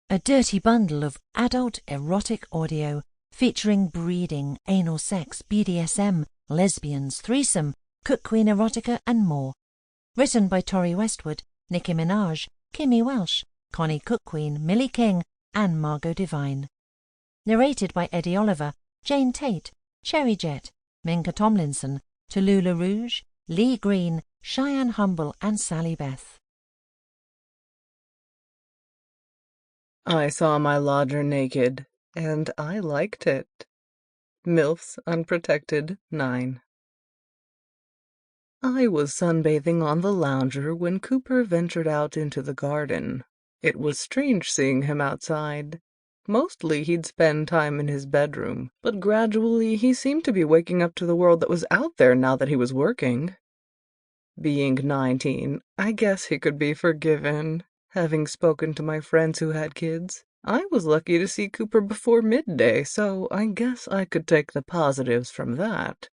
A dirty bundle of adult erotic audio featuring breeding, anal sex, BDSM, lesbians, threesome, Cuckquean erotica and more. Written by Tori Westwood, Nicki Minaj, Kimmy Welsh, Connie Cuckquean, Millie King and Margot Devine. Narrated by Eddie Olliver, Jane Tate, Cherry Jett, Minka Tomlinson, Talula Rouge, Leigh Greene, Cheyanne Humble and Sallybeth. I saw my lodger naked, and I liked it. MILFs Unprotected 9. I was sunbathing on the lounger when Cooper ventured out into the garden. It was strange seeing him outside. Mostly he'd spend time in his bedroom, but gradually he seemed to be waking up to the world that was out there now that he was working. Being 19, I guess he could be forgiven. Having spoken to my friends who had kids, I was lucky to see Cooper before midday, so I guess I could take the positives from that.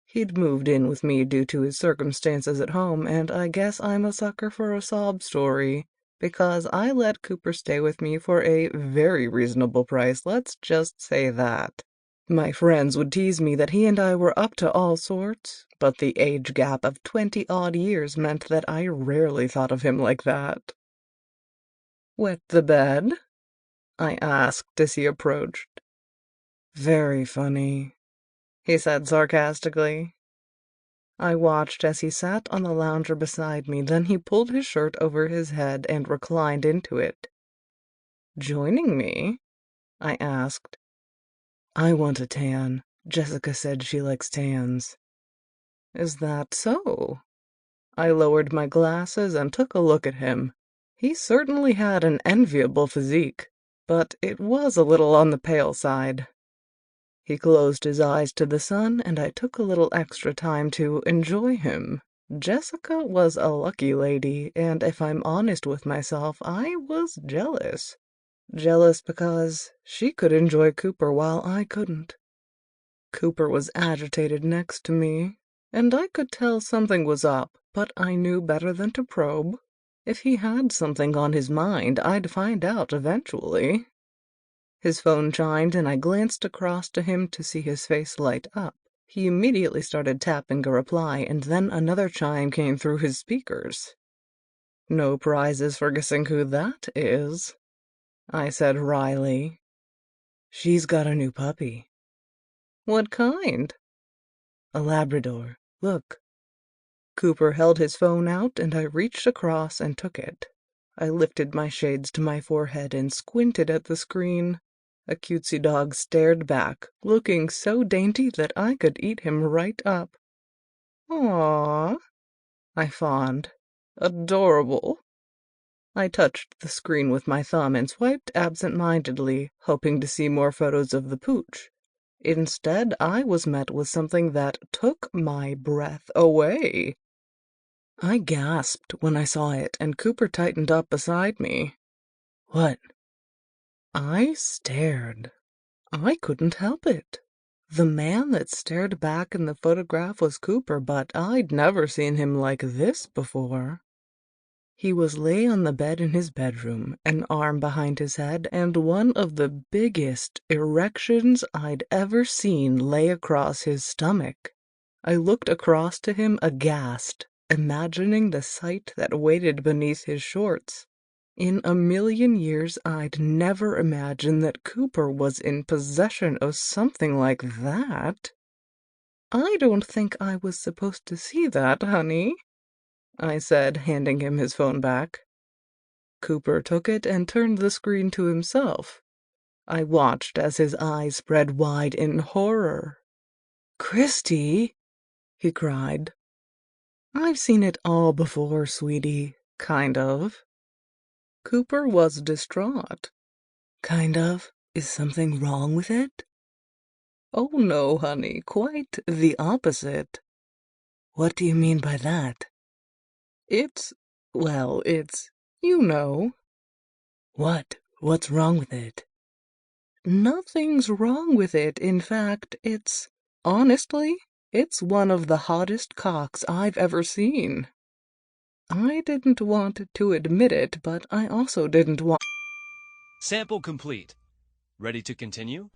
He'd moved in with me due to his circumstances at home, and I guess I'm a sucker for a sob story, because I let Cooper stay with me for a very reasonable price, let's just say that. My friends would tease me that he and I were up to all sorts, but the age gap of 20-odd years meant that I rarely thought of him like that. "Wet the bed?" I asked as he approached. "Very funny," he said sarcastically. I watched as he sat on the lounger beside me, then he pulled his shirt over his head and reclined into it. "Joining me?" I asked. "I want a tan. Jessica said she likes tans." "Is that so?" I lowered my glasses and took a look at him. He certainly had an enviable physique, but it was a little on the pale side. He closed his eyes to the sun, and I took a little extra time to enjoy him. Jessica was a lucky lady, and if I'm honest with myself, I was jealous. Jealous because she could enjoy Cooper while I couldn't. Cooper was agitated next to me, and I could tell something was up, but I knew better than to probe. If he had something on his mind, I'd find out eventually. His phone chimed, and I glanced across to him to see his face light up. He immediately started tapping a reply, and then another chime came through his speakers. "No prizes for guessing who that is," I said wryly. "She's got a new puppy." "What kind?" "A Labrador. Look." Cooper held his phone out, and I reached across and took it. I lifted my shades to my forehead and squinted at the screen. A cutesy dog stared back, looking so dainty that I could eat him right up. "Aww," I fawned. "Adorable." I touched the screen with my thumb and swiped absent-mindedly, hoping to see more photos of the pooch. Instead, I was met with something that took my breath away. I gasped when I saw it, and Cooper tightened up beside me. "What?" I stared. I couldn't help it. The man that stared back in the photograph was Cooper, but I'd never seen him like this before. He lay on the bed in his bedroom, an arm behind his head, and one of the biggest erections I'd ever seen lay across his stomach. I looked across to him aghast, imagining the sight that waited beneath his shorts. In a million years I'd never imagined that Cooper was in possession of something like that. "I don't think I was supposed to see that, honey," I said, handing him his phone back. Cooper took it and turned the screen to himself. I watched as his eyes spread wide in horror. "Christy!" he cried. "I've seen it all before, sweetie. Kind of." Cooper was distraught. "Kind of? Is something wrong with it?" "Oh no, honey, quite the opposite." "What do you mean by that?" It's, you know." What's wrong with it?" "Nothing's wrong with it. In fact, honestly, it's one of the hottest cocks I've ever seen." I didn't want to admit it, but I also didn't want... Sample complete. Ready to continue?